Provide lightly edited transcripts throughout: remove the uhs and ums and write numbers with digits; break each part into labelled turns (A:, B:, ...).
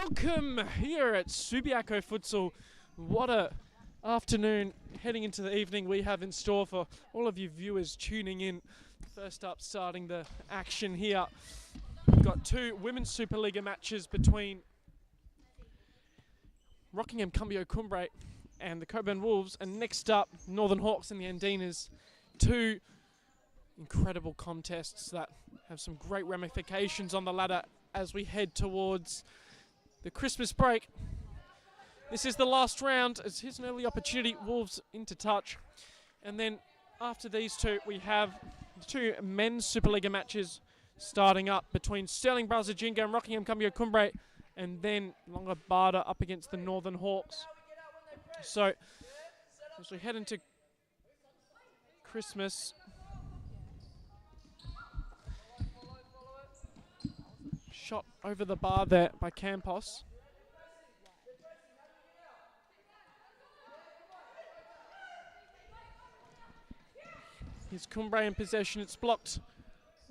A: Welcome here at Subiaco Futsal. What a afternoon heading into the evening we have in store for all of you viewers tuning in. First up, starting the action here, we've got two Women's Supa-Liga matches between Rockingham Cambio Cumbre and the Cockburn Wolves, and next up, Northern Hawks and the Andinas. Two incredible contests that have some great ramifications on the ladder as we head towards the Christmas break. This is the last round, as here's an early opportunity, Wolves into touch. And then after these two, we have two men's Supa-Liga matches starting up between Sterling Brazajinga and Rockingham Cambio Cumbre, and then Longabada up against the Northern Hawks. So, as we head into Christmas, shot over the bar there by Campos. Here's Cumbre in possession. It's blocked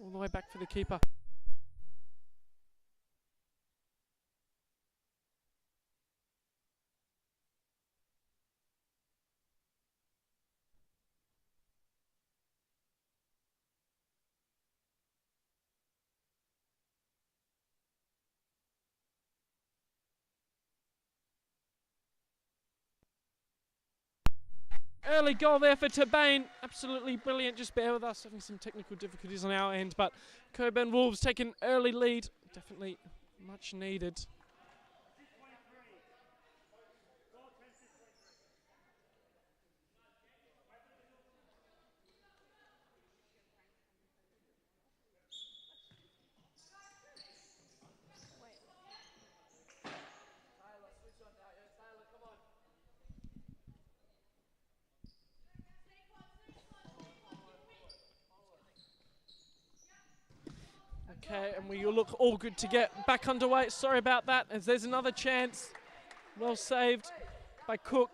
A: all the way back for the keeper. Early goal there for Tabane, absolutely brilliant. Just bear with us, having some technical difficulties on our end, but Cockburn Wolves take an early lead, definitely much needed. Okay, and we look all good to get back underway. Sorry about that, as there's another chance. Well saved by Cook.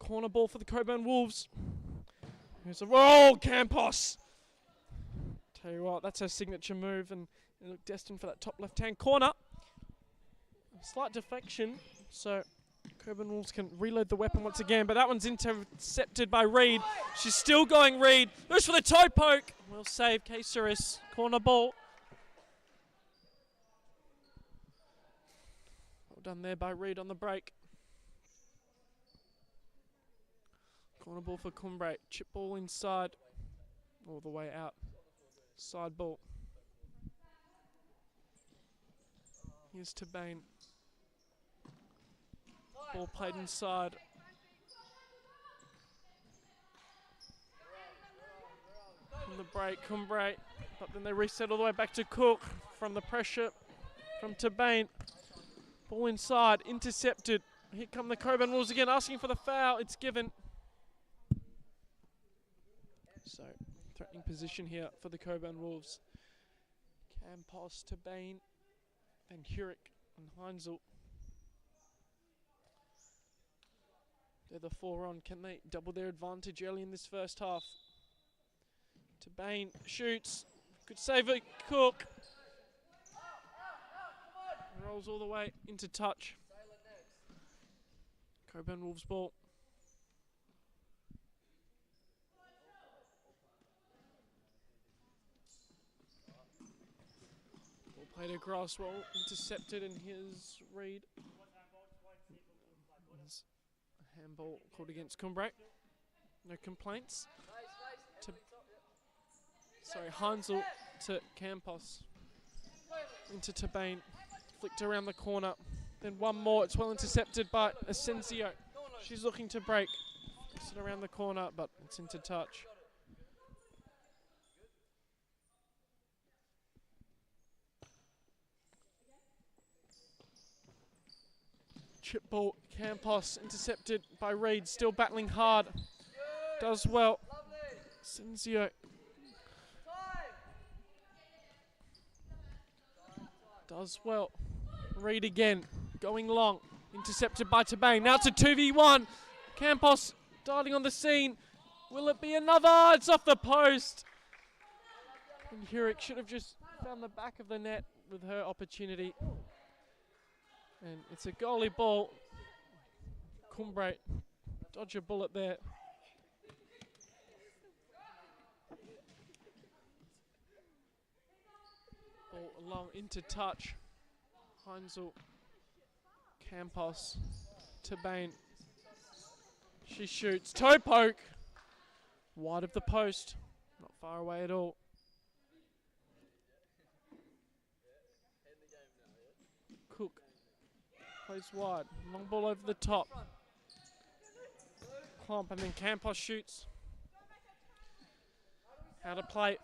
A: Corner ball for the Cockburn Wolves. Here's a roll, Campos. Tell you what, that's her signature move, and they look destined for that top left-hand corner. A slight deflection, so Cockburn Wolves can reload the weapon once again, but that one's intercepted by Reed. She's still going, Reed. Goes for the toe poke. Well saved, Caceres. Corner ball. Well done there by Reed on the break. Corner ball for Cumbre. Chip ball inside. All the way out. Side ball. Here's Tabane. Ball played inside. From the break, Cumbre, but then they reset all the way back to Cook from the pressure from Tabane. Ball inside, intercepted. Here come the Cockburn Wolves again, asking for the foul. It's given. So, threatening position here for the Cockburn Wolves. Campos, Tabane, Van Hurick, and Heinzel. They're the 4 on. Can they double their advantage early in this first half? Tabane shoots. Good save it. Cook. Rolls all the way into touch. Cockburn Wolves ball. Ball played across. Well intercepted, and here's Reed. Handball called against Cumbre. No complaints. Heinzel to Campos. Into Tabane. Flicked around the corner. Then one more. It's well intercepted by Asensio. She's looking to break. It's around the corner, but it's into touch. Chip ball, Campos intercepted by Reed, still battling hard. Does well. Asensio. Does well. Reed again, going long. Intercepted by Tabane. Now it's a 2v1. Campos darting on the scene. Will it be another? It's off the post. And Hurick should have just found the back of the net with her opportunity. And it's a goalie ball. Cumbre dodge a bullet there. Ball along into touch. Heinzel, Campos, Tabane. She shoots. Toe poke. Wide of the post. Not far away at all. Cook plays wide. Long ball over the top. Clomp and then Campos shoots. Out of play.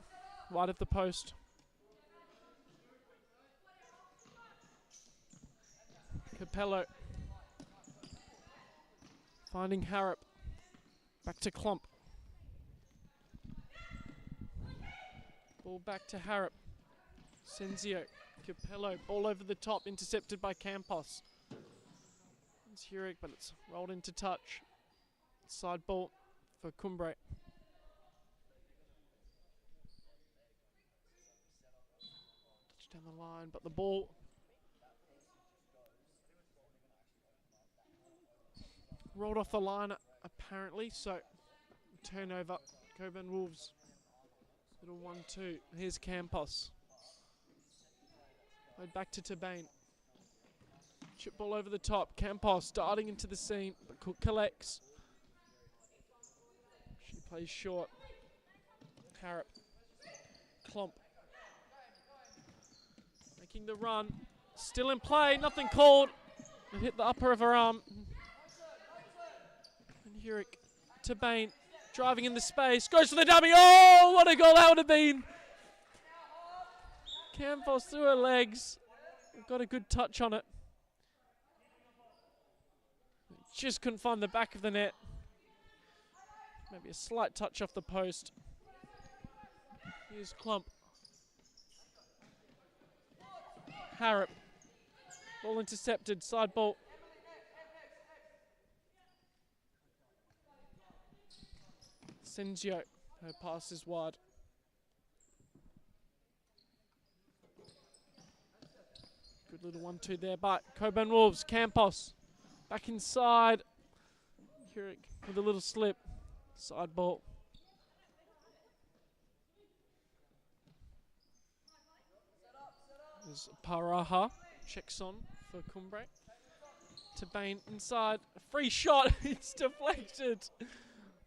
A: Wide of the post. Capello. Finding Harrop. Back to Klomp. Ball back to Harrop. Senzio. Capello. Ball over the top. Intercepted by Campos. It's Hurek, but it's rolled into touch. Side ball for Cumbre. Touch down the line, but the ball rolled off the line apparently, so turnover. Cockburn Wolves. Little 1-2. Here's Campos. Played back to Tabane. Chip ball over the top. Campos darting into the scene, but Cook collects. She plays short. Harrop. Klomp. Making the run. Still in play. Nothing called. It hit the upper of her arm. And Hurek. Tabane. Driving in the space. Goes for the dummy. Oh, what a goal that would have been. Campos through her legs. Got a good touch on it. Just couldn't find the back of the net. Maybe a slight touch off the post. Here's Klump. Harrop. Ball intercepted. Side ball. Senzio. Her pass is wide. Good little 1-2 there, but Cockburn Wolves, Campos. Back inside. Hurek with a little slip. Side ball. There's Paraha. Checks on for Cumbre. Tabane inside. A free shot. It's deflected.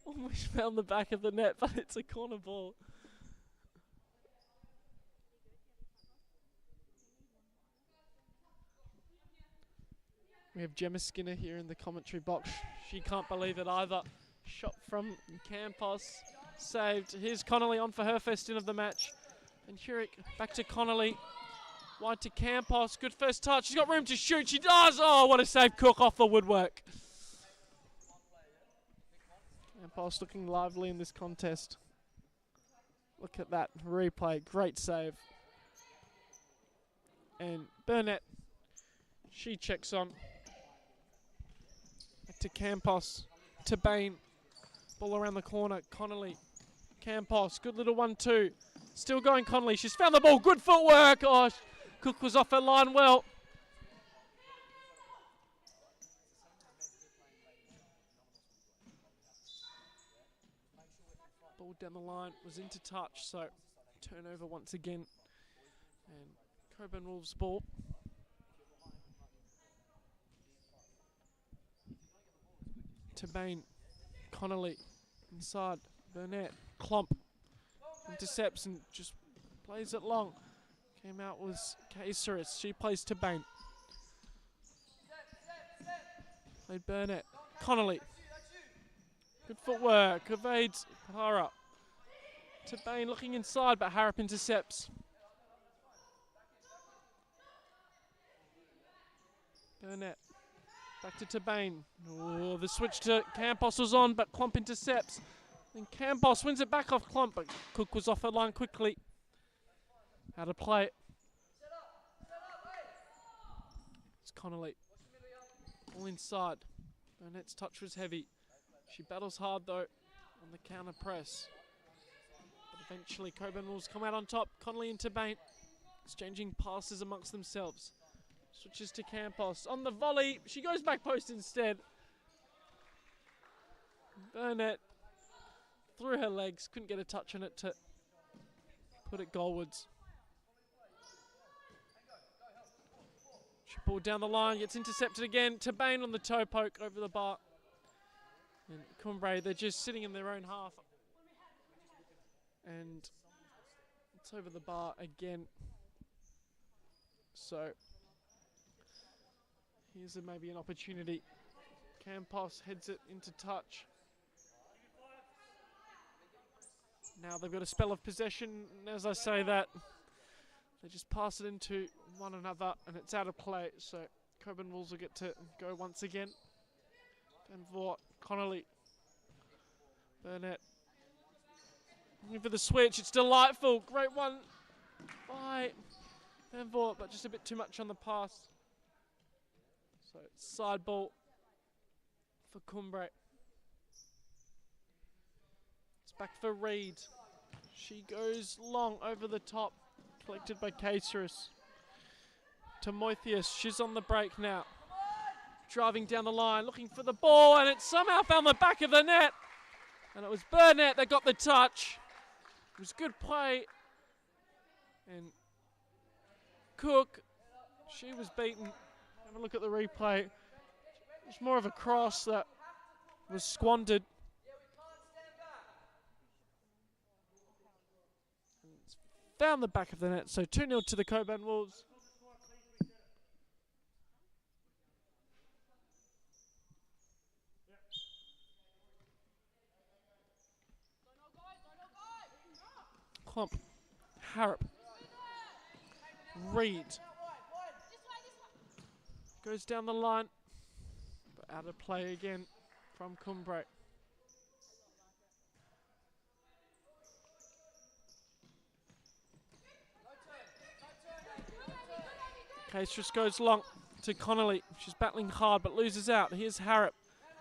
A: Almost found the back of the net, but it's a corner ball. We have Gemma Skinner here in the commentary box. She can't believe it either. Shot from Campos. Saved. Here's Connolly on for her first in of the match. And Hurek back to Connolly. Wide to Campos. Good first touch. She's got room to shoot. She does. Oh, what a save. Cook off the woodwork. Campos looking lively in this contest. Look at that replay. Great save. And Burnett. She checks on. Back to Campos. Tabane. Ball around the corner. Connolly. Campos. Good little 1-2. Still going Connolly. She's found the ball. Good footwork. Oh, Cook was off her line well. Ball down the line. Was into touch. So turnover once again. And Cockburn Wolves ball. Tabane, Connolly, inside, Burnett, Klomp, intercepts and just plays it long. Came out was Caceres, she plays Tabane. Played Burnett, Connolly, good footwork, evades Hara. Tabane looking inside, but Harrop intercepts. Burnett. Back to Tabane. Oh, the switch to Campos was on, but Klomp intercepts. Then Campos wins it back off Klomp, but Cook was off her line quickly. How to play it. It's Connolly. All inside. Burnett's touch was heavy. She battles hard though on the counter press. But eventually Cockburn Wolves come out on top. Connolly and Tabane. exchanging passes amongst themselves. Switches to Campos. On the volley, she goes back post instead. Burnett through her legs, couldn't get a touch on it to put it goalwards. She pulled down the line, gets intercepted again. Tabane on the toe poke over the bar. And Cumbre, they're just sitting in their own half. And it's over the bar again. So here's maybe an opportunity. Campos heads it into touch. Now they've got a spell of possession, and as I say that, they just pass it into one another, and it's out of play. So Cockburn Wolves will get to go once again. Van Voort, Connolly, Burnett. Looking for the switch, it's delightful. Great one by Van Voort, but just a bit too much on the pass. So side ball for Cumbre. It's back for Reed. She goes long over the top, collected by Caceres. To Moithius, she's on the break now. Driving down the line, looking for the ball, and it somehow found the back of the net. And it was Burnett that got the touch. It was good play. And Cook, she was beaten. Have a look at the replay. It was more of a cross that was squandered. Found the back of the net, so 2-0 to the Cockburn Wolves. Klump, Harrop, Reed goes down the line, but out of play again from Cumbre. Caceres goes long to Connolly. She's battling hard but loses out. Here's Harrop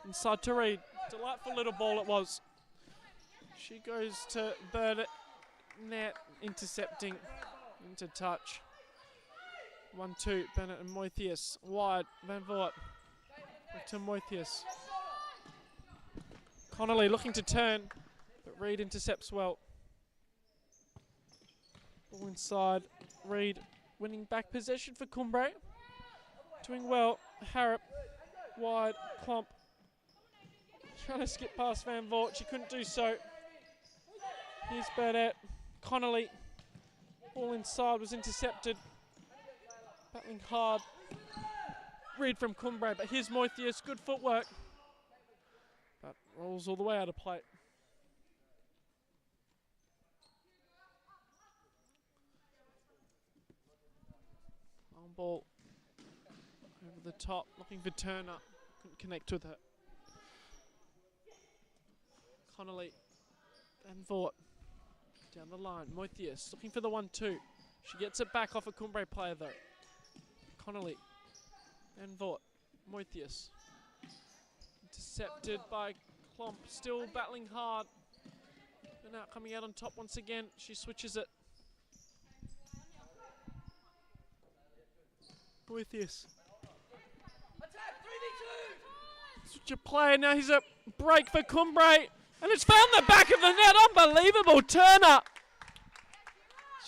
A: inside to Reed. Delightful little ball it was. She goes to Burnett. Net intercepting into touch. 1-2, Bennett and Moithius. Wide, Van Voort. Back to Moithius. Connolly looking to turn, but Reed intercepts well. Ball inside. Reed winning back possession for Cumbre. Doing well. Harrop. Wide. Klump. Trying to skip past Van Voort. She couldn't do so. Here's Burnett. Connolly. Ball inside was intercepted. Battling hard. Reed from Cumbre, but here's Moithius. Good footwork. But rolls all the way out of play. Long ball over the top, looking for Turner. Couldn't connect with her. Connolly. Van Voort. Down the line. Moithius looking for the 1-2. She gets it back off a Cumbre player though. Connolly. Van Voort. Moithius. Intercepted by Klump. Still battling hard. And now coming out on top once again. She switches it. Moithius. Switch a player. Now he's a break for Cumbre. And it's found the back of the net. Unbelievable. Turner.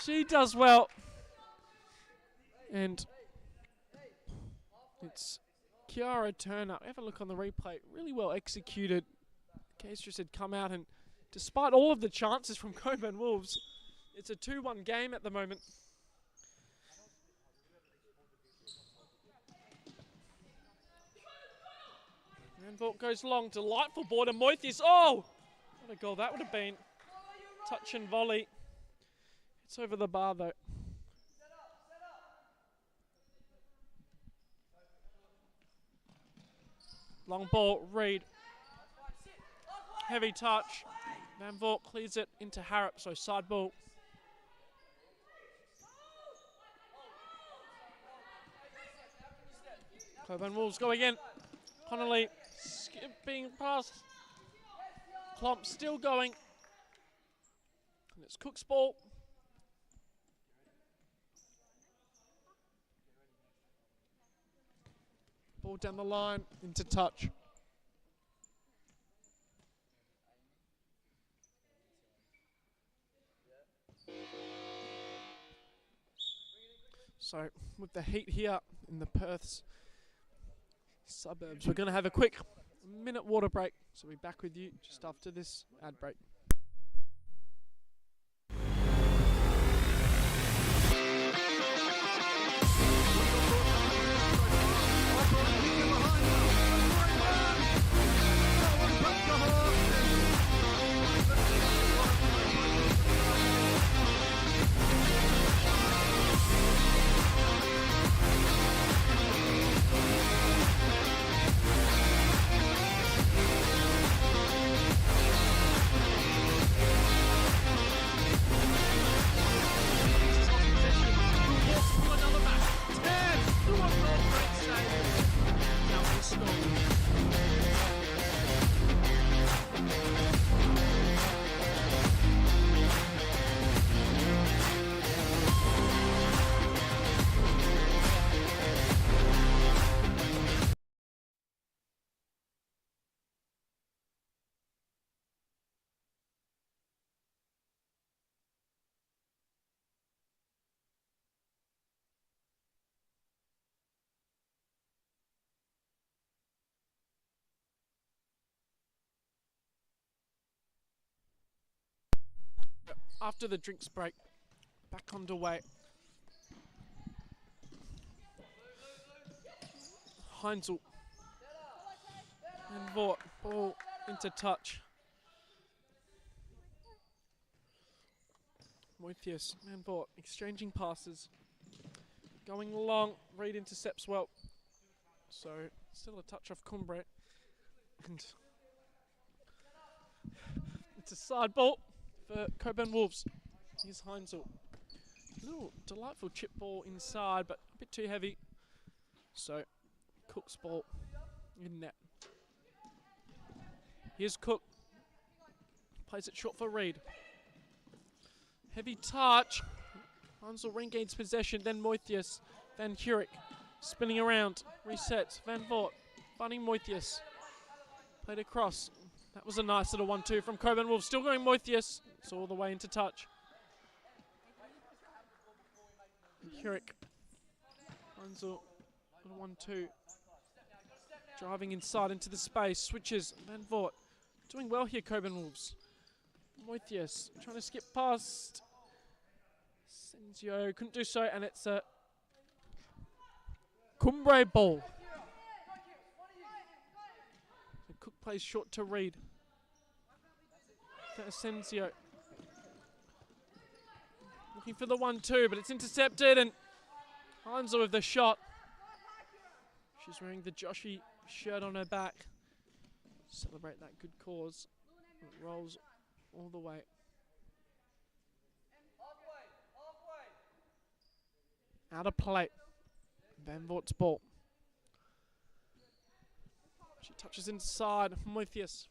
A: She does well. And it's Kiara Turner. Have a look on the replay. Really well executed. Caceres had come out, and despite all of the chances from Cockburn Wolves, it's a 2-1 game at the moment. Van Voort goes long. Delightful ball to Moithius. Oh! What a goal that would have been. Touch and volley. It's over the bar though. Long ball, Reed. Heavy touch. Van Voort clears it into Harrop, so side ball. Cockburn Wolves go again. Connolly skipping past. Klump still going. And it's Cook's ball. Ball down the line, into touch. So, with the heat here in the Perth's suburbs, we're going to have a quick minute water break. So we'll be back with you just after this ad break. After the drinks break, back underway. Heinzel and Vort, ball into touch. Moithius and Vort exchanging passes. Going long, Reid intercepts well. So still a touch off Cumbre. And it's a side ball for Cockburn Wolves. Here's Heinzel. Little delightful chip ball inside, but a bit too heavy. So Cook's ball in net. Here's Cook. Plays it short for Reid. Heavy touch. Heinzel regains possession, then Moithius. Van Hurick spinning around. Resets. Van Vort finding Moithius. Played across. That was a nice little 1-2 from Cockburn Wolves. Still going Moithius. It's all the way into touch. Hurick. Heinzel. 1-2. Driving inside into the space. Switches. Van Vort. Doing well here, Cockburn Wolves. Moithius trying to skip past. Senzio couldn't do so, and it's a Cumbre ball. So Cook plays short to Reid. Senzio looking for the 1-2, but it's intercepted, and Heinzel with the shot. She's wearing the Joshi shirt on her back. Celebrate that good cause. It rolls all the way. Out of play. Van Voort's ball. She touches inside. Moithius.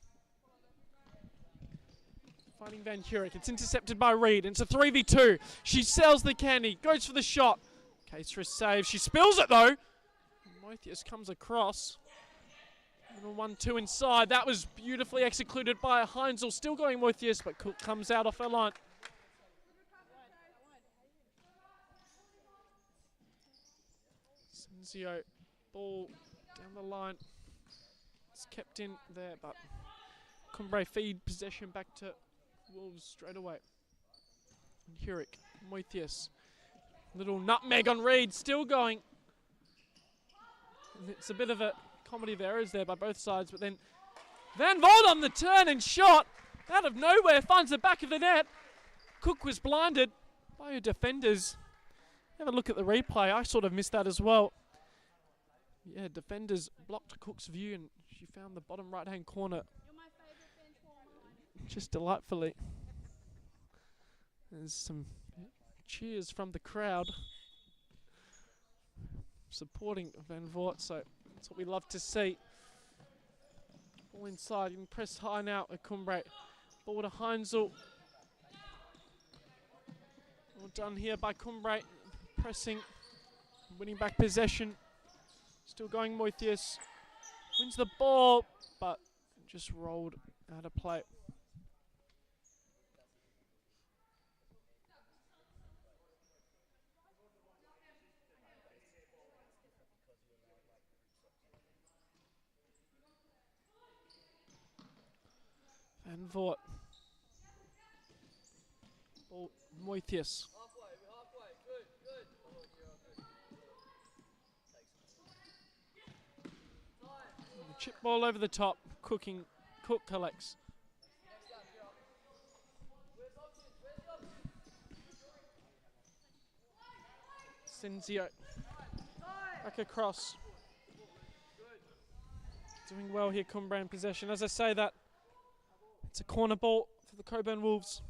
A: Finding Van Hurick. It's intercepted by Reid. It's a 3v2. She sells the candy. Goes for the shot. Case for a save. She spills it though. Moithius comes across. Little 1-2 inside. That was beautifully executed by Heinzel. Still going Moithius, but Cook comes out off her line. Senzio, ball down the line. It's kept in there, but Cumbre feed possession back to Wolves straight away. And Hurick, Moithius. Little nutmeg on Reid, still going. And it's a bit of a comedy of errors there by both sides, but then Van Voort on the turn and shot out of nowhere finds the back of the net. Cook was blinded by her defenders. Have a look at the replay. I sort of missed that as well. Yeah, defenders blocked Cook's view and she found the bottom right-hand corner just delightfully. There's some cheers from the crowd supporting Van Voort, so that's what we love to see. Ball inside, you can press high now at Cumbre. Ball to Heinzel. All done here by Cumbre. Pressing, winning back possession. Still going Moithius. Wins the ball, but just rolled out of play. Van Voort. Ball, Moithius. Chip ball over the top. Cook collects. Senzio. Back across. Doing well here, Cumbre in possession. As I say that, it's a corner ball for the Cockburn Wolves.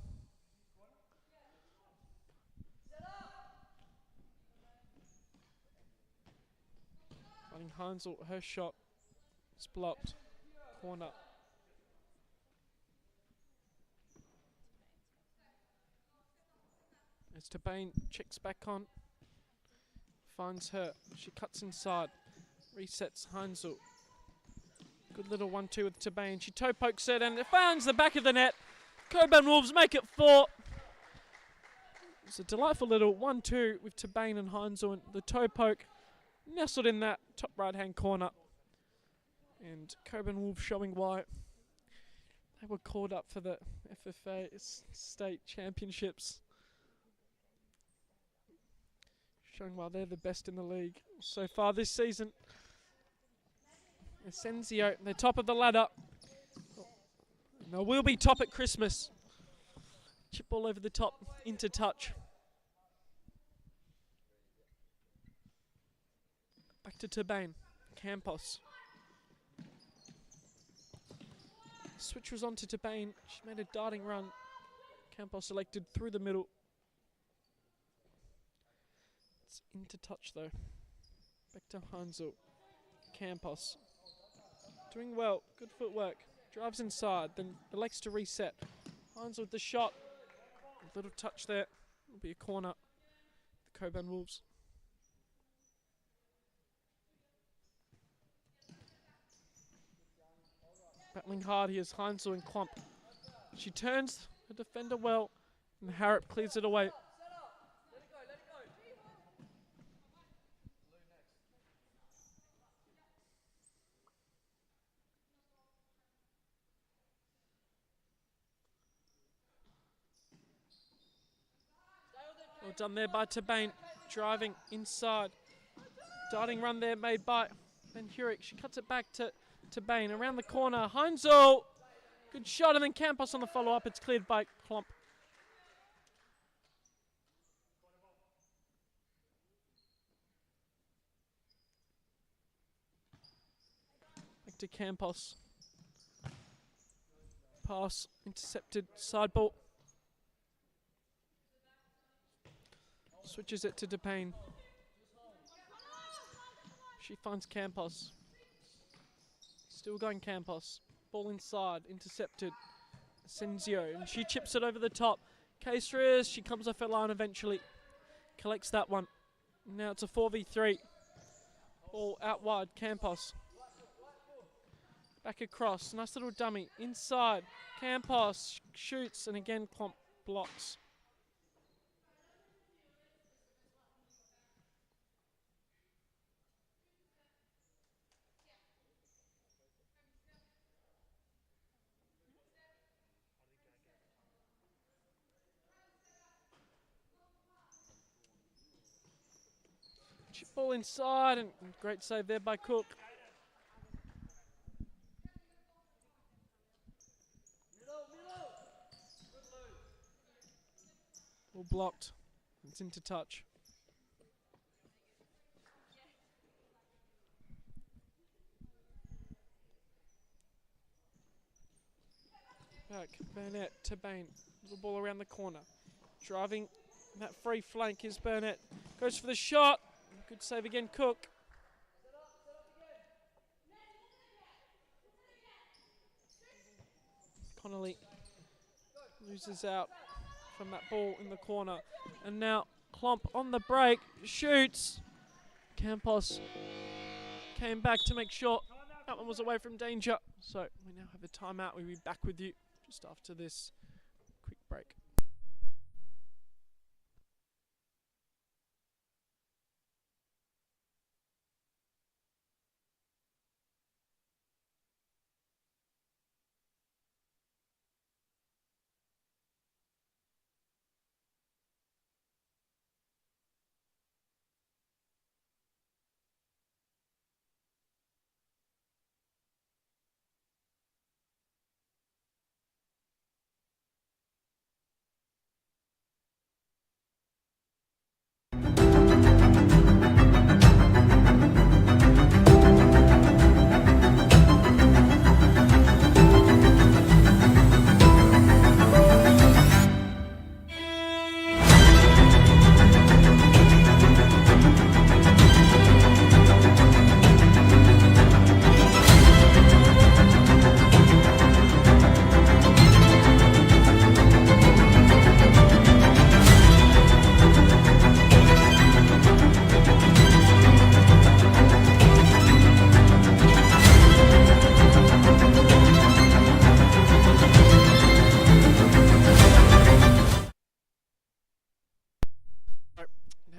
A: Finding Hansel, her shot is blocked. Corner. As Tabane checks back on. Finds her. She cuts inside. Resets Hansel. Good little 1-2 with Tabane. She toe pokes it and it finds the back of the net. Cockburn Wolves make it 4. It's a delightful little 1-2 with Tabane and Hansel, and the toe poke nestled in that top right hand corner. And Cockburn Wolves showing why they were called up for the FFA state championships. Showing why they're the best in the league so far this season. Asensio, they're top of the ladder. And they will be top at Christmas. Chip ball over the top, into touch. Back to Tabane. Campos. Switch was on to Tabane. She made a darting run. Campos selected through the middle. It's into touch though. Back to Hansel. Campos. Doing well. Good footwork. Drives inside. Then elects to reset. Hansel with the shot. A little touch there. Will be a corner. The Cockburn Wolves. Battling hard here is Hansel and Klump. She turns the defender well. And Harrop clears it away. Well done there by Tabane. Driving inside. Darting run there made by Van Hurick. She cuts it back to Tabane. Around the corner. Hansel. Good shot. And then Campos on the follow-up. It's cleared by Klump. Back to Campos. Pass. Intercepted. Side ball. Switches it to Tabane. She finds Campos. Still going Campos. Ball inside. Intercepted. Senzio. And she chips it over the top. Caceres. She comes off her line eventually. Collects that one. Now it's a 4v3. Ball out wide. Campos. Back across. Nice little dummy. Inside. Campos shoots. And again Klump blocks. Ball inside, and great save there by Cook. Ball blocked. It's into touch. Back, Burnett, Tabane. Little ball around the corner. Driving that free flank is Burnett. Goes for the shot. Good save again, Cook. Connolly loses out from that ball in the corner. And now Klump on the break, shoots. Campos came back to make sure that one was away from danger. So we now have a timeout. We'll be back with you just after this quick break.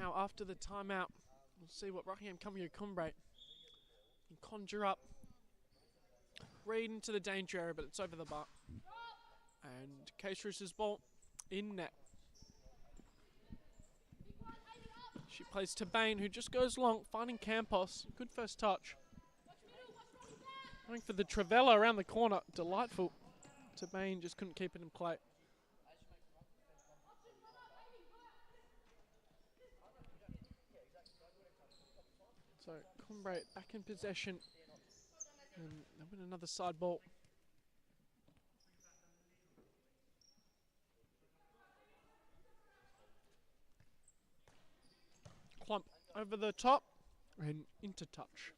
A: Now, after the timeout, we'll see what Rockingham Cambio Cumbre can conjure up. Reed into the danger area, but it's over the bar. And Case Roosters ball in net. She plays to Bain, who just goes long, finding Campos. Good first touch. Going for the Travella around the corner. Delightful. To Bain, just couldn't keep it in play. So Cumbre back in possession. And they win another side ball. Clump over the top and into touch.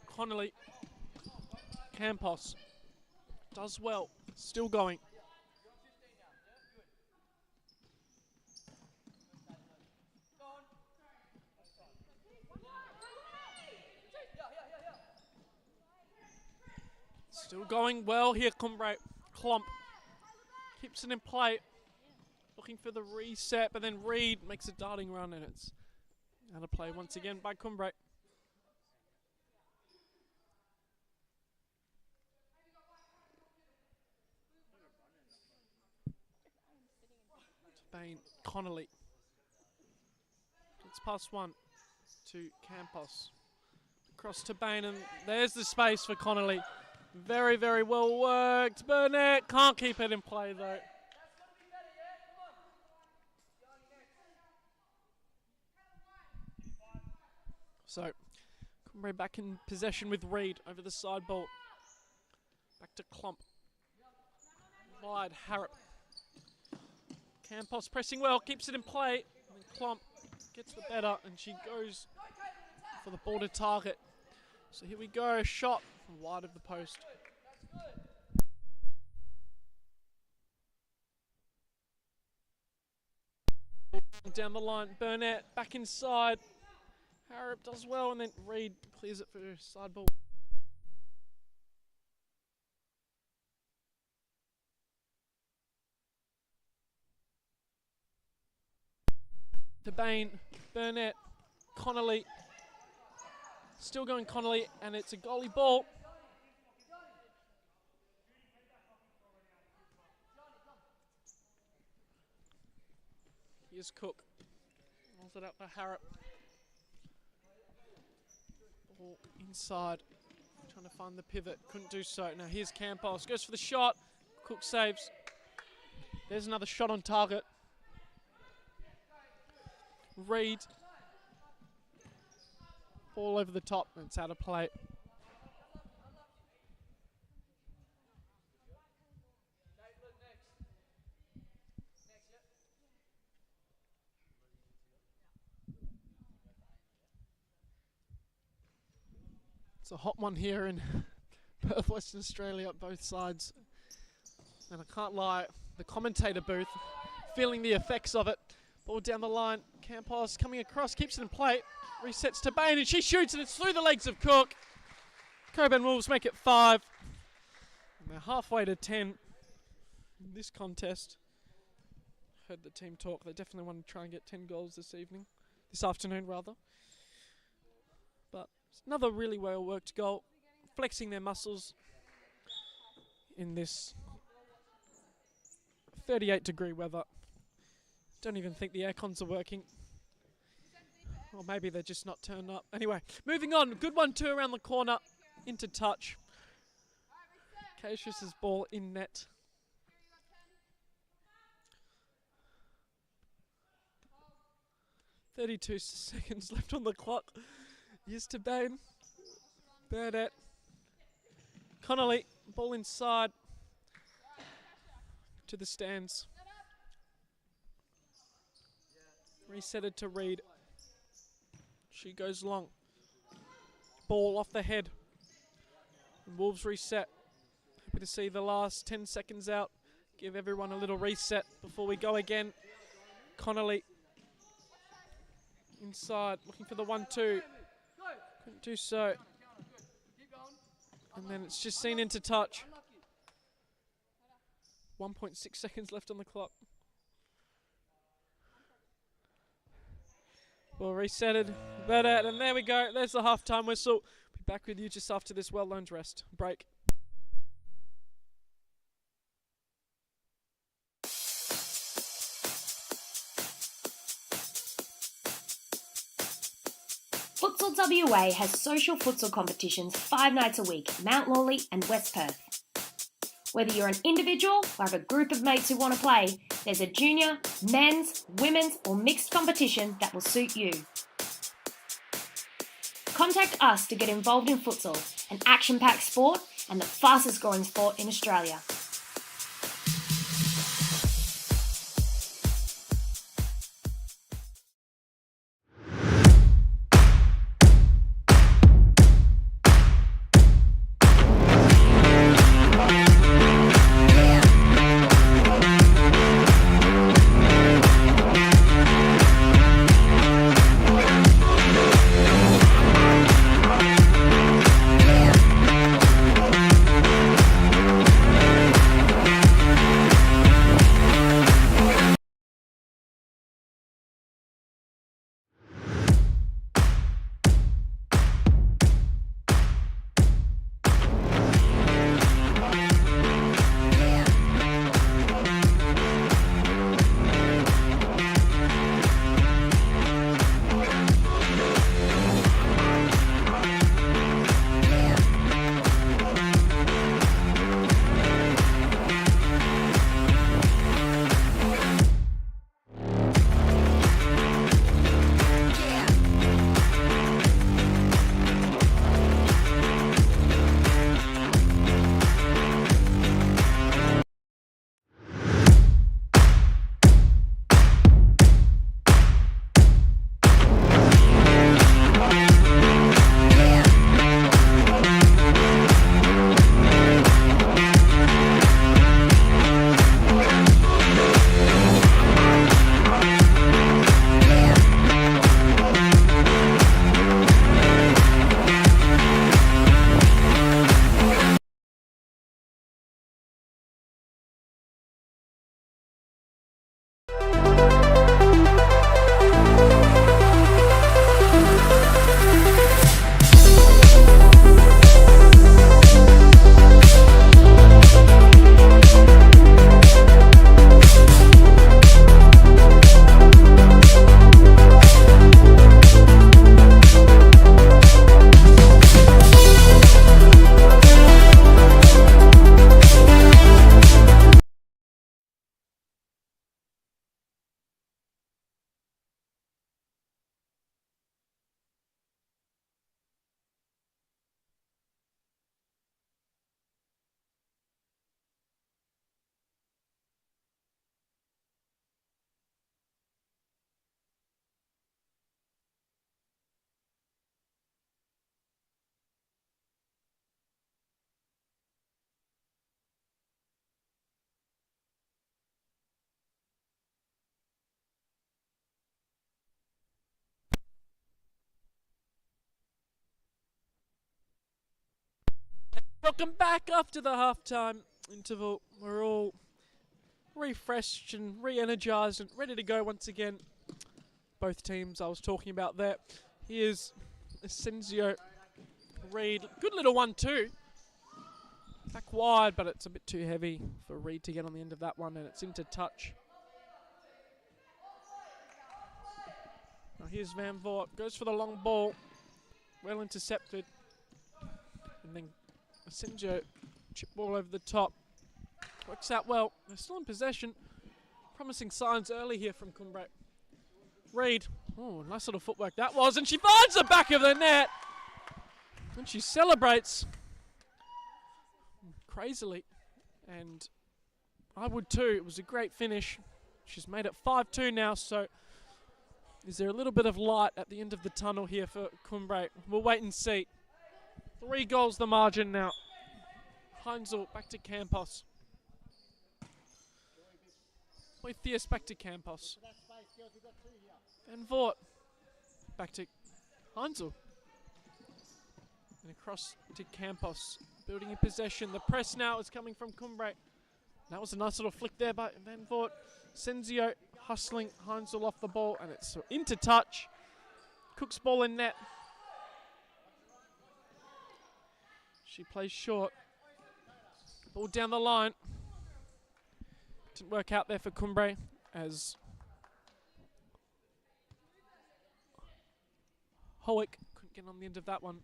A: Connolly. Campos. Does well. Still going. Still going well here, Cumbre. Clump. Keeps it in play. Looking for the reset, but then Reed makes a darting run, and it's out of play once again by Cumbre. Bain, Connolly. It's past one to Campos. Across to Bain, and there's the space for Connolly. Very, very well worked. Burnett can't keep it in play though. So, Cumbre back in possession with Reed over the side ball. Back to Clump. Wide, Harrop. Campos pressing well, keeps it in play. And Clump gets the better, and she goes for the border target. So here we go, shot wide of the post. Down the line, Burnett back inside. Harrop does well, and then Reed clears it for a side ball. To Bain, Burnett, Connolly. Still going Connolly, and it's a goalie ball. Here's Cook. Rolls it up for Harrop. Ball inside. Trying to find the pivot. Couldn't do so. Now here's Campos. Goes for the shot. Cook saves. There's another shot on target. Reed. Ball over the top, and it's out of play. It's a hot one here in Perth, Western Australia, both sides And I can't lie, the commentator booth, feeling the effects of it. Ball down the line, Campos coming across, keeps it in play, resets to Bain, and she shoots, and it's through the legs of Cook. Cockburn Wolves make it 5. And they're halfway to 10 in this contest. Heard the team talk, they definitely want to try and get 10 goals this afternoon rather. But it's another really well worked goal, flexing their muscles in this 38-degree weather. Don't even think the aircons are working. Or maybe they're just not turned up. Anyway, moving on. Good 1-2 around the corner. Into touch. Cassius's ball in net. .32 seconds left on the clock. Used to Bain. Burdett. Connolly. Ball inside. To the stands. Resetted to Reed. She goes long. Ball off the head. And Wolves reset. Happy to see the last 10 seconds out. Give everyone a little reset before we go again. Connolly. Inside. Looking for the 1-2. Couldn't do so. And then it's just seen into touch. 1.6 seconds left on the clock. Well, resetted. And there we go. There's the halftime whistle. Be back with you just after this well-earned rest break.
B: Futsal WA has social futsal competitions 5 nights a week, Mount Lawley and West Perth. Whether you're an individual or have a group of mates who want to play, there's a junior, men's, women's or mixed competition that will suit you. Contact us to get involved in futsal, an action-packed sport and the fastest growing sport in Australia.
A: Welcome back after the halftime interval. We're all refreshed and re-energized and ready to go once again. Both teams I was talking about there. Here's Asensio, Reed. Good little 1-2. Back wide, but it's a bit too heavy for Reed to get on the end of that one, and it's into touch. Now here's Van Voort. Goes for the long ball. Well intercepted. And then Asensio, chip ball over the top. Works out well. They're still in possession. Promising signs early here from Cumbre. Reed. Oh, nice little footwork that was. And she finds the back of the net. And she celebrates crazily. And I would too. It was a great finish. She's made it 5-2 now. So is there a little bit of light at the end of the tunnel here for Cumbre? We'll wait and see. 3 goals the margin now. Heinzel back to Campos. Theus back to Campos. Van Voort back to Heinzel. And across to Campos. Building in possession. The press now is coming from Cumbre. That was a nice little flick there by Van Voort. Senzio hustling Heinzel off the ball, and it's into touch. Cook's ball in net. She plays short. Ball down the line. Didn't work out there for Cumbre as Howick couldn't get on the end of that one.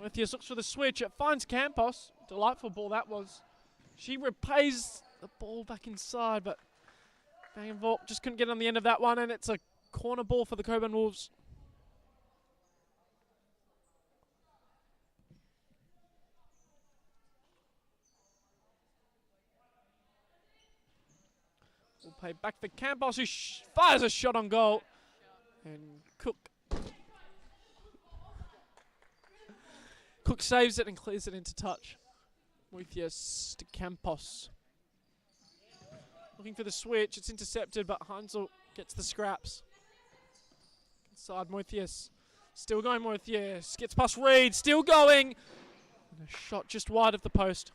A: Mathias looks for the switch. It finds Campos. Delightful ball that was. She replays the ball back inside, but Van Voort just couldn't get on the end of that one, and it's a corner ball for the Cockburn Wolves. We'll play back for Campos, who fires a shot on goal. And Cook saves it and clears it into touch. Moithias to Campos. Looking for the switch. It's intercepted, but Heinzel gets the scraps. Inside Moithias. Still going Moithias. Gets past Reed. Still going. And a shot just wide of the post.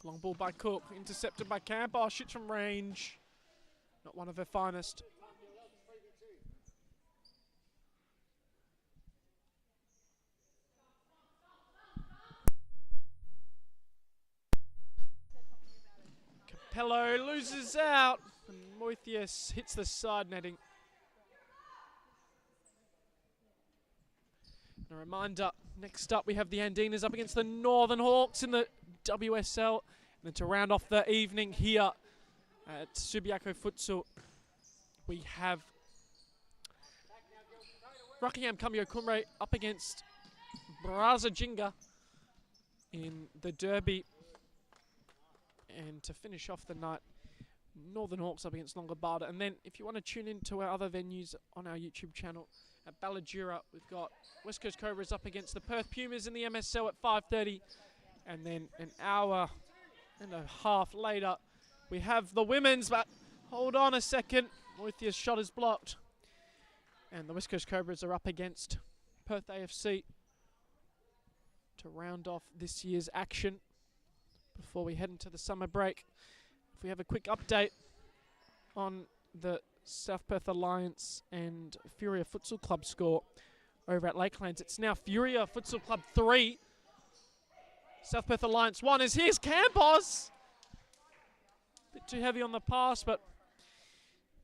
A: Long ball by Cook. Intercepted by Campos. Shoots from range. Not one of her finest. Capello loses out. And Moithias hits the side netting. And a reminder, next up we have the Andinas up against the Northern Hawks in the WSL. And then to round off the evening here at Subiaco Futsal, we have Rockingham Cambio Cumbre up against Braza Jinga in the derby. And to finish off the night, Northern Hawks up against Longobarda. And then if you want to tune in to our other venues on our YouTube channel, at Balladura, we've got West Coast Cobras up against the Perth Pumas in the MSL at 5:30. And then an hour and a half later, we have the women's, but hold on a second. Moithia's shot is blocked. And the West Coast Cobras are up against Perth AFC to round off this year's action before we head into the summer break. If we have a quick update on the South Perth Alliance and Furia Futsal Club score over at Lakelands. It's now Furia Futsal Club 3. South Perth Alliance 1 is here's Campos. Bit too heavy on the pass, but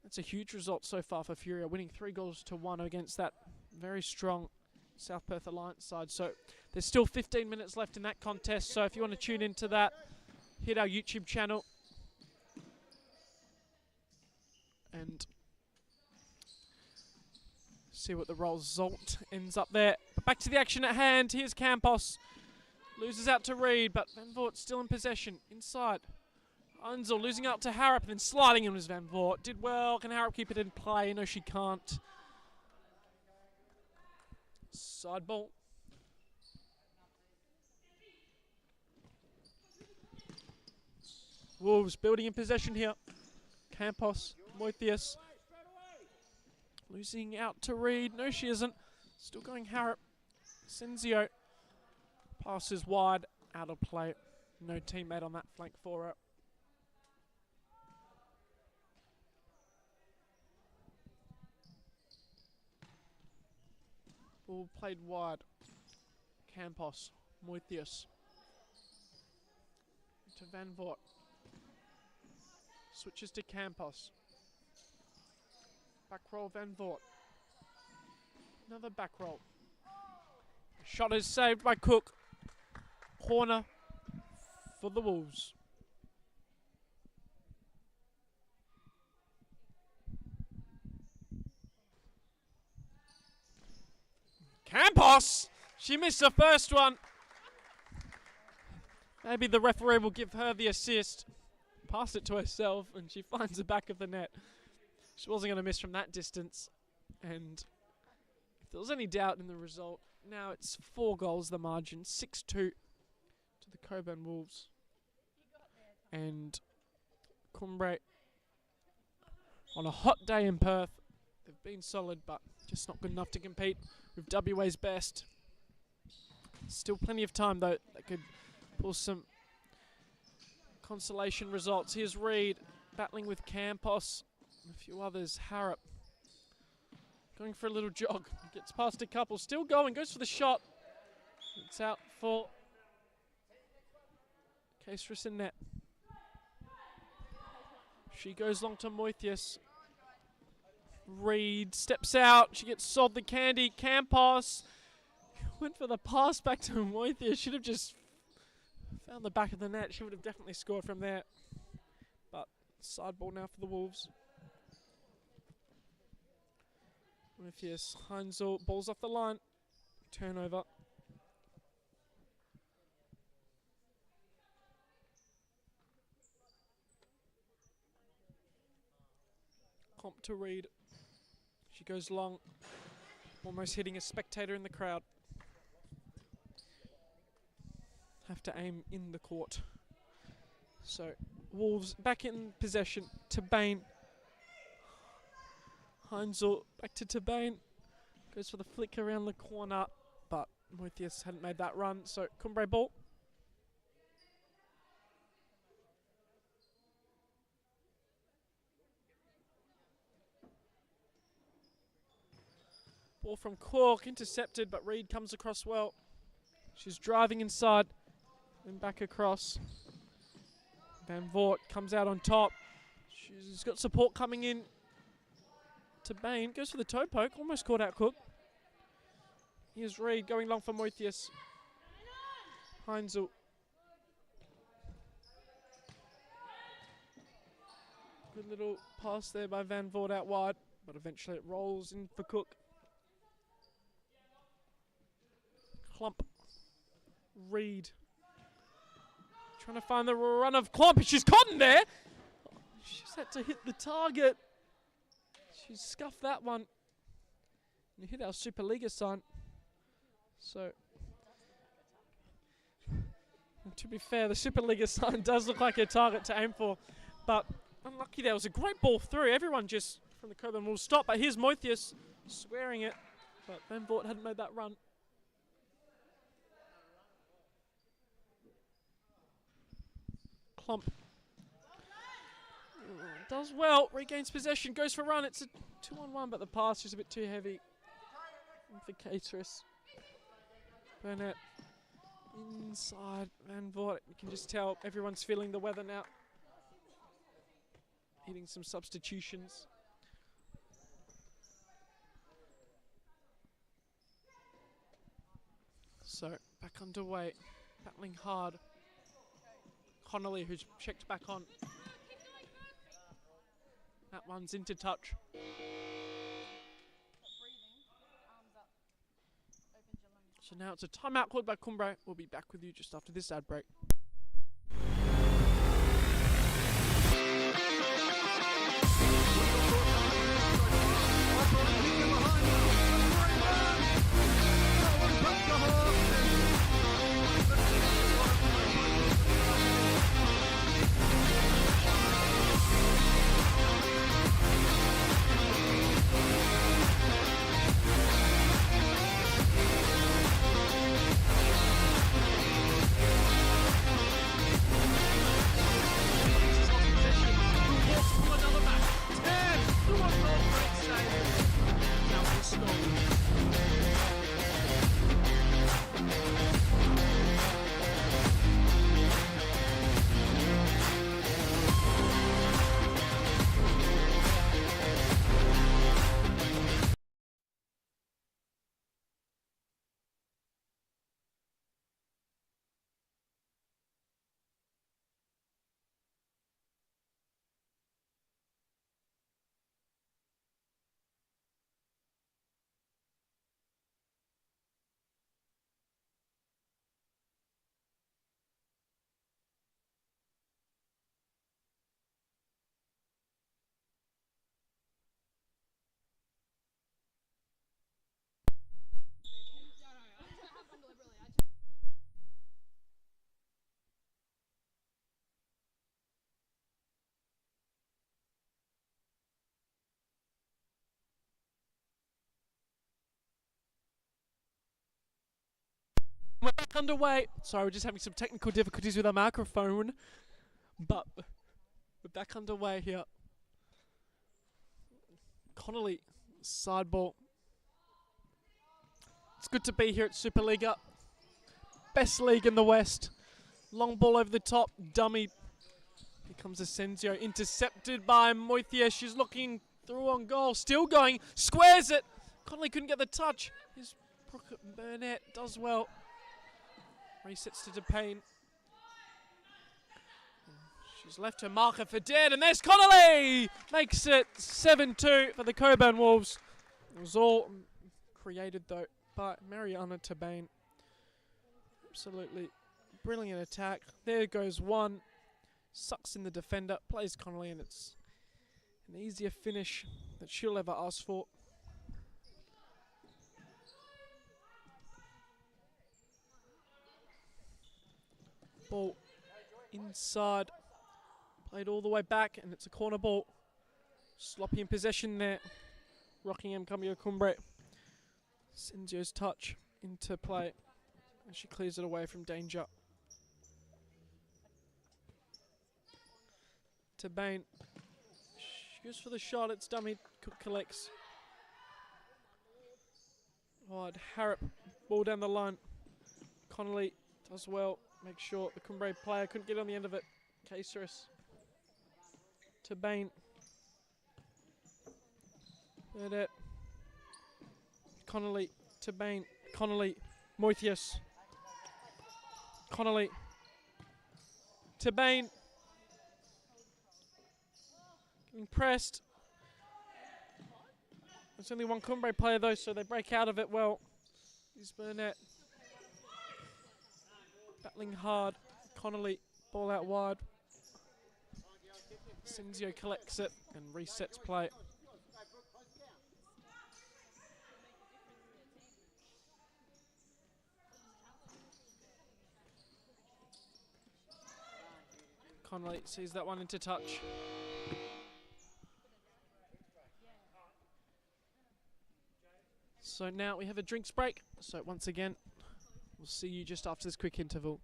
A: that's a huge result so far for Furia, winning 3-1 against that very strong South Perth Alliance side. So there's still 15 minutes left in that contest. So if you want to tune into that, hit our YouTube channel and see what the result ends up there. But back to the action at hand. Here's Campos. Loses out to Reed, but Van Voort still in possession. Inside. Unzel losing out to Harrop and then sliding in was Van Voort. Did well. Can Harrop keep it in play? No, she can't. Side ball. Wolves building in possession here. Campos, Moithias, Losing out to Reed. No, she isn't. Still going Harrop. Cenzio. Passes wide. Out of play. No teammate on that flank for her. Ball played wide. Campos. Moithius. To Van Voort. Switches to Campos. Back roll Van Voort. Another back roll. Shot is saved by Cook. Corner for the Wolves. Campos! She missed the first one. Maybe the referee will give her the assist. Pass it to herself and she finds the back of the net. She wasn't going to miss from that distance. And if there was any doubt in the result, now it's 4 goals the margin. 6-2 to the Cockburn Wolves. And Cumbre, on a hot day in Perth, they've been solid but just not good enough to compete with WA's best. Still plenty of time though. They could pull some consolation results. Here's Reed battling with Campos and a few others. Harrop going for a little jog. Gets past a couple. Still going. Goes for the shot. It's out for Caceres in net. She goes long to Moithius. Reed steps out. She gets sold the candy. Campos went for the pass back to Moithius. Should have just found the back of the net. She would have definitely scored from there. But side ball now for the Wolves. Moithius, Heinzel, ball's off the line. Turnover. Comp to Reed. She goes long, almost hitting a spectator in the crowd. Have to aim in the court. So, Wolves back in possession. Tabane. Heinzel back to Tabane. Goes for the flick around the corner, but Moithius hadn't made that run. So, Cumbre ball. Ball from Cork, intercepted, but Reed comes across well. She's driving inside, then back across. Van Voort comes out on top. She's got support coming in. Tabane goes for the toe poke, almost caught out Cook. Here's Reed going long for Moithius. Heinzel. Good little pass there by Van Voort out wide, but eventually it rolls in for Cook. Klump. Reed. Trying to find the run of Klump. She's caught in there. She's had to hit the target. She's scuffed that one. And hit our Supa-Liga sign. So, to be fair, the Supa-Liga sign does look like a target to aim for. But unlucky there was a great ball through. Everyone just from the Cockburn will stop. But here's Moithius squaring it. But Van Voort hadn't made that run. Klump. Does well, regains possession, goes for a run. It's a 2-on-1, but the pass is a bit too heavy for Caceres. Burnett inside Van Voort. You can just tell everyone's feeling the weather now. Hitting some substitutions. So, back underway, battling hard. Connolly, who's checked back on. That one's into touch. So now it's a timeout called by Cumbre. We'll be back with you just after this ad break. We're back underway. Sorry, we're just having some technical difficulties with our microphone. But we're back underway here. Connolly, side ball. It's good to be here at Supa-Liga. Best league in the West. Long ball over the top, dummy. Here comes Asensio, intercepted by Moithia. She's looking through on goal, still going, squares it. Connolly couldn't get the touch. Here's Burnett, does well. Resets to DePayne. She's left her marker for dead, and there's Connolly! Makes it 7-2 for the Cockburn Wolves. It was all created, though, by Mariana Tabane. Absolutely brilliant attack. There goes one. Sucks in the defender, plays Connolly, and it's an easier finish that she'll ever ask for. Ball inside. Played all the way back, and it's a corner ball. Sloppy in possession there. Rockingham Cambio Cumbre. Senzio's touch into play. And she clears it away from danger. To Bain. She goes for the shot. It's dummy. Cook collects. Oh, Harrop. Ball down the line. Connolly does well. Make sure the Cumbre player couldn't get on the end of it. Caceres. To Bain. Burnett. Connolly. To Bain. Connolly. Moithius. Connolly. To Bain. Getting pressed. There's only one Cumbre player though, so they break out of it well. Here's Burnett. Battling hard. Connolly. Ball out wide. Senzio collects it and resets play. Connolly sees that one into touch. So now we have a drinks break. So once again, we'll see you just after this quick interval.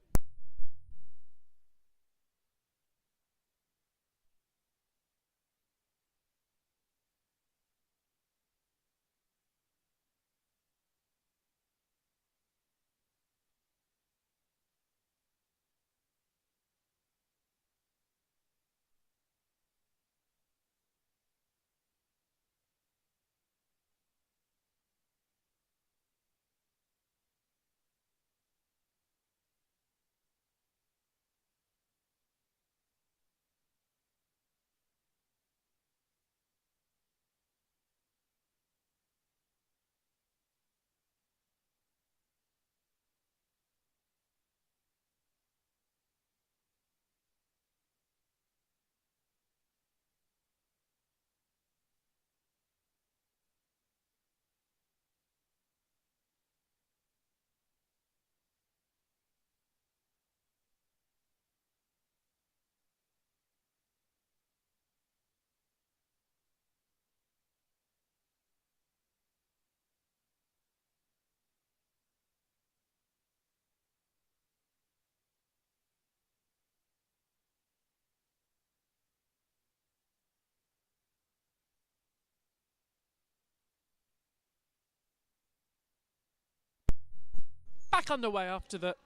A: Back underway after the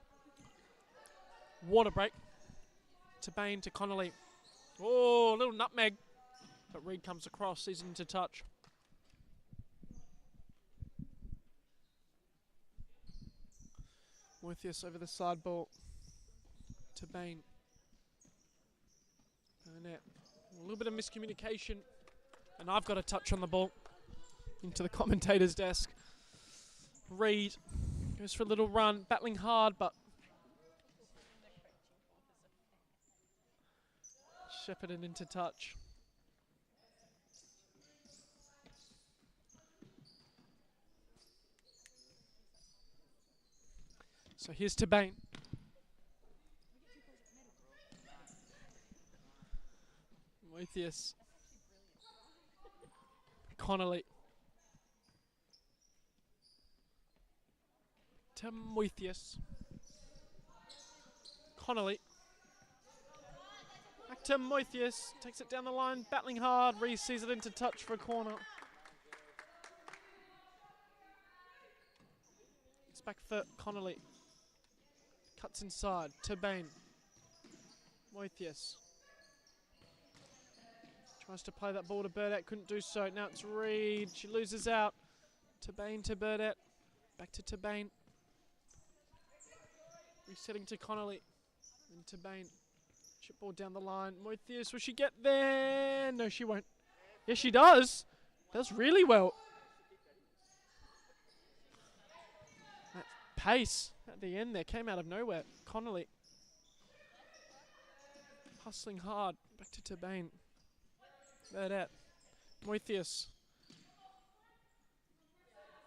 A: water break. To Bain, to Connolly. Oh, a little nutmeg. But Reed comes across, sees into touch. Moithius over the side ball. To Bain. Burnett. A little bit of miscommunication. And I've got a touch on the ball. Into the commentator's desk. Reed goes for a little run, battling hard, but shepherded into touch. So here's Tabane. Moithius. Connolly. To Moithius. Connolly. Back to Moithius. Takes it down the line, battling hard. Reese sees it into touch for a corner. It's back for Connolly. Cuts inside to Bain. Moithius. Tries to play that ball to Burdett, couldn't do so. Now it's Reed. She loses out. Tabane to Burdett. Back to Tabane. Resetting to Connolly. And Tabane. Chip ball down the line. Moithius, will she get there? No, she won't. Yes, she does. Does really well. That pace at the end there came out of nowhere. Connolly. Hustling hard. Back to Tabane. Burdett. Moithius.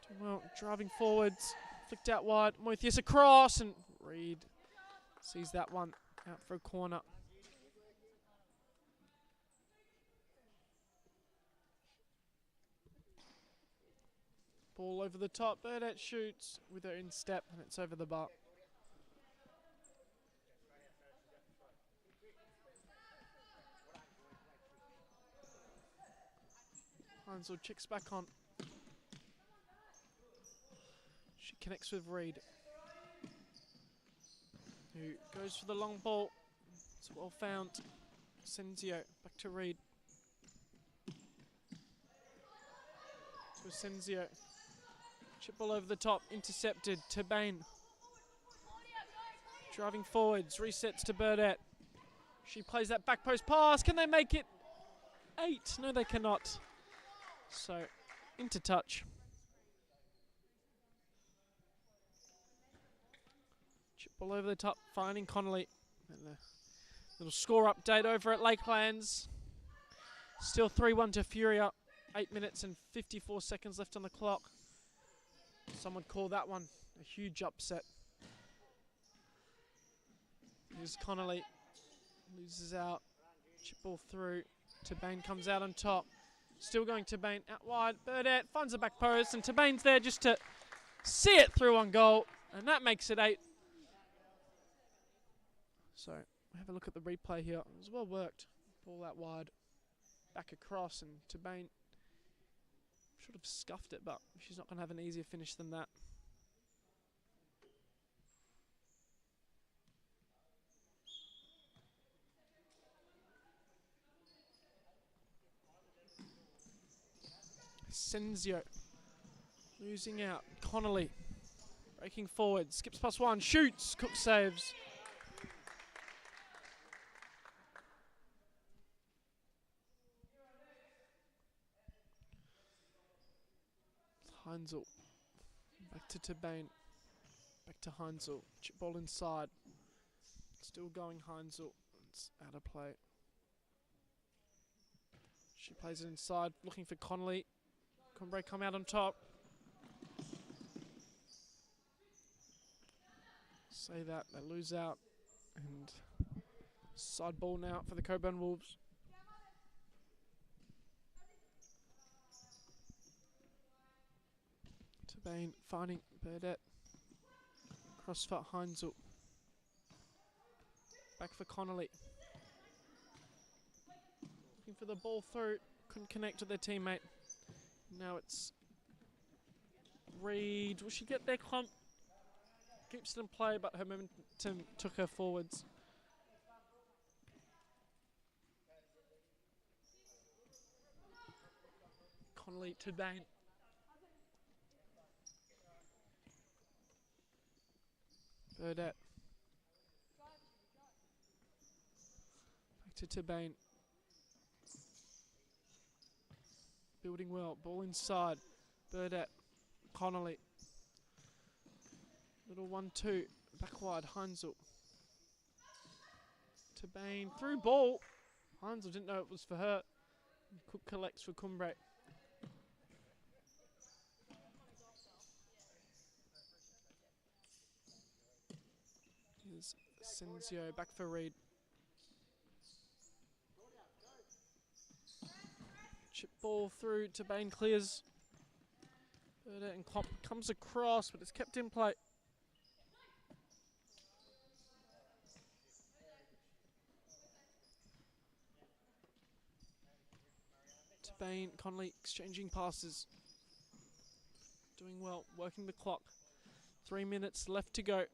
A: Doing well. Driving forwards. Flicked out wide. Moithius across. And Reed sees that one out for a corner. Ball over the top. Burdett shoots with her instep. And it's over the bar. Hansel checks back on. She connects with Reed, who goes for the long ball. It's well found. Senzio back to Reed. To Senzio. Chip ball over the top, intercepted to Bain. Driving forwards, resets to Burdett. She plays that back post pass. Can they make it 8? No, they cannot. So, into touch. Chip ball over the top, finding Connolly. And a little score update over at Lakelands. Still 3-1 to Furia. 8 minutes and 54 seconds left on the clock. Some would call that one a huge upset. Here's Connolly. Loses out. Chip ball through. Tabane comes out on top. Still going Tabane out wide. Burdett finds the back post, and Tabane's there just to see it through on goal, and that makes it 8. So have a look at the replay here. It was well worked. Ball out wide, back across, and Tabane should have scuffed it, but she's not going to have an easier finish than that. Senzio losing out. Connolly breaking forward, skips past one, shoots. Cook saves. Heinzel back to Tabane, back to Heinzel. Chip ball inside. Still going Heinzel. It's out of play. She plays it inside, looking for Connolly. Cumbre come out on top. Say that, they lose out. And side ball now for the Cockburn Wolves. Tabane finding Burdett. Cross for Heinzel. Back for Connolly. Looking for the ball through. Couldn't connect with their teammate. Now it's Reed. Will she get there? Clump keeps it in play, but her momentum took her forwards. Connolly to Bain. Burdett. Back to Tabane. Building well. Ball inside. Burdett. Connolly. Little 1-2. Back wide. Heinzel. Tabane. Through ball. Heinzel didn't know it was for her. Cook collects for Cumbre. Here's Senzio. Back for Reed. Chip ball through. Tabane clears. Burdett and Klopp comes across, but it's kept in play. Bain, Connolly exchanging passes. Doing well, working the clock. 3 minutes left to go.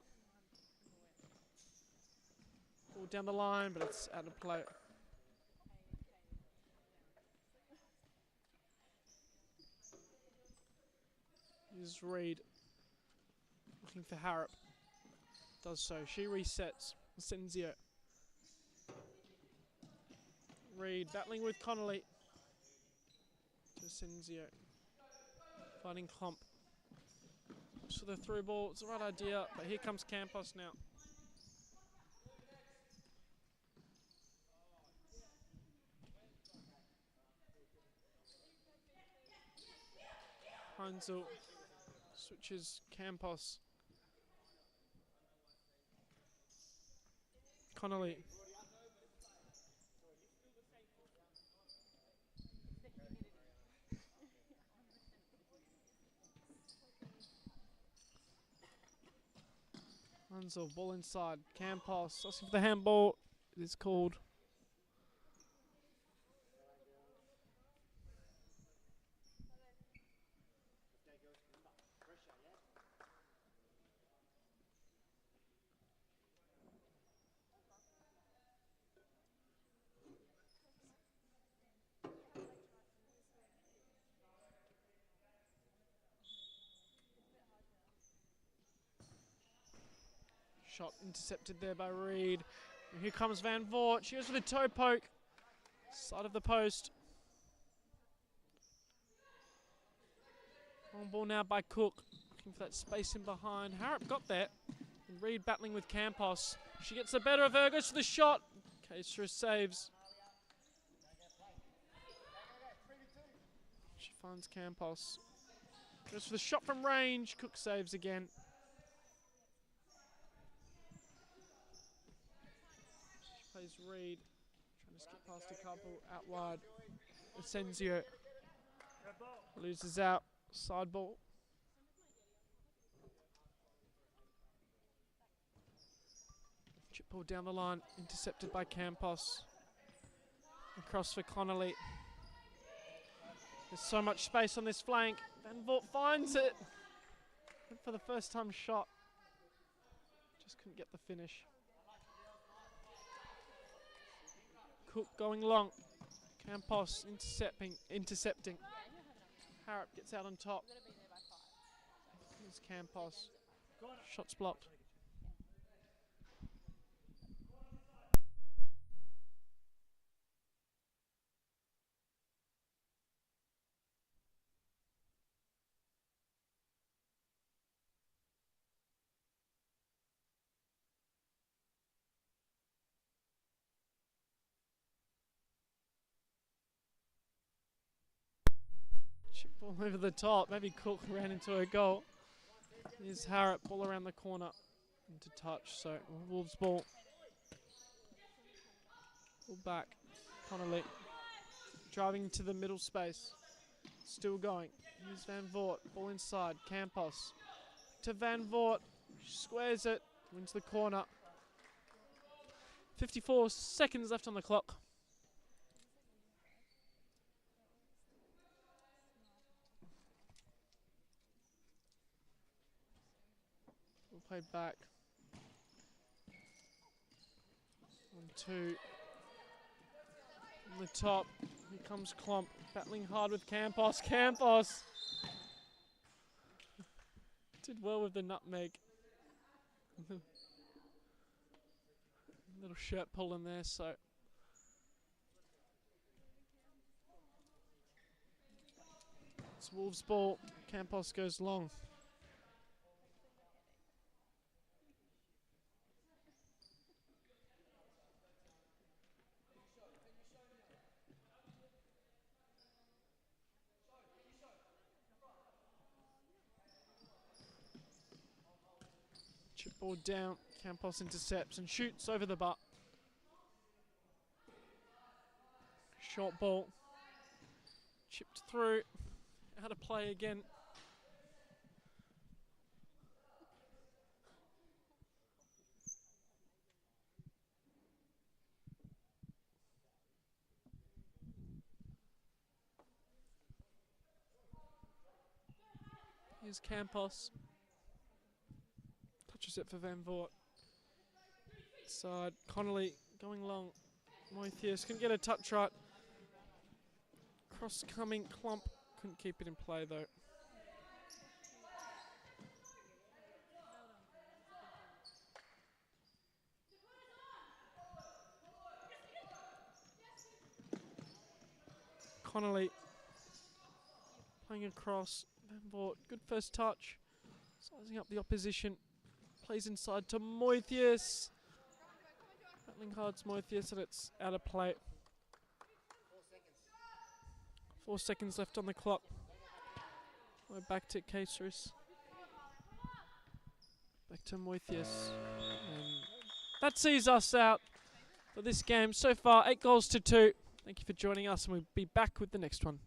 A: Ball down the line, but it's out of play. Here's Reed. Looking for Harrop. Does so. She resets. Senzio. Reed battling with Connolly. To Senzio. Fighting Klump. Looks for the through ball. It's the right idea, but here comes Campos now. Heinzel switches Campos. Connolly. Heinzel, ball inside. Campos asking for the handball. It is called. Shot intercepted there by Reed. And here comes Van Voort. She goes for the toe poke. Side of the post. Long ball now by Cook. Looking for that space in behind. Harrop got there. And Reed battling with Campos. She gets the better of her. Goes for the shot. Caestra saves. She finds Campos. Goes for the shot from range. Cook saves again. Plays Reed, trying to skip past a couple, out wide. Asensio loses out, side ball. Chip ball down the line, intercepted by Campos. Across for Connolly. There's so much space on this flank. Van Voort finds it. Went for the first time shot. Just couldn't get the finish. Cook going long. Campos intercepting. Harrop gets out on top. Here's Campos. Shots blocked. Chip ball over the top. Maybe Cook ran into a goal. Here's Harrop, ball around the corner into touch. So Wolves ball. Ball back. Connolly driving into the middle space. Still going. Here's Van Voort. Ball inside. Campos to Van Voort. Squares it. Wins the corner. 54 seconds left on the clock. Played back. 1-2. On the top. Here comes Klump. Battling hard with Campos. Campos! Did well with the nutmeg. Little shirt pull in there, so. It's Wolves ball. Campos goes long. Chip ball down. Campos intercepts and shoots over the butt. Short ball. Chipped through. Out of play again. Here's Campos. Touches it for Van Voort. Side. Connolly going long. Moithius couldn't get a touch right. Cross coming. Clump couldn't keep it in play though. Connolly playing across. Van Voort, good first touch. Sizing up the opposition. Plays inside to Moithius. Battling hard's Moithius, and it's out of play. 4 seconds left on the clock. We're back to Caceres. Back to Moithius. And that sees us out for this game. So far, 8 goals to 2. Thank you for joining us, and we'll be back with the next one.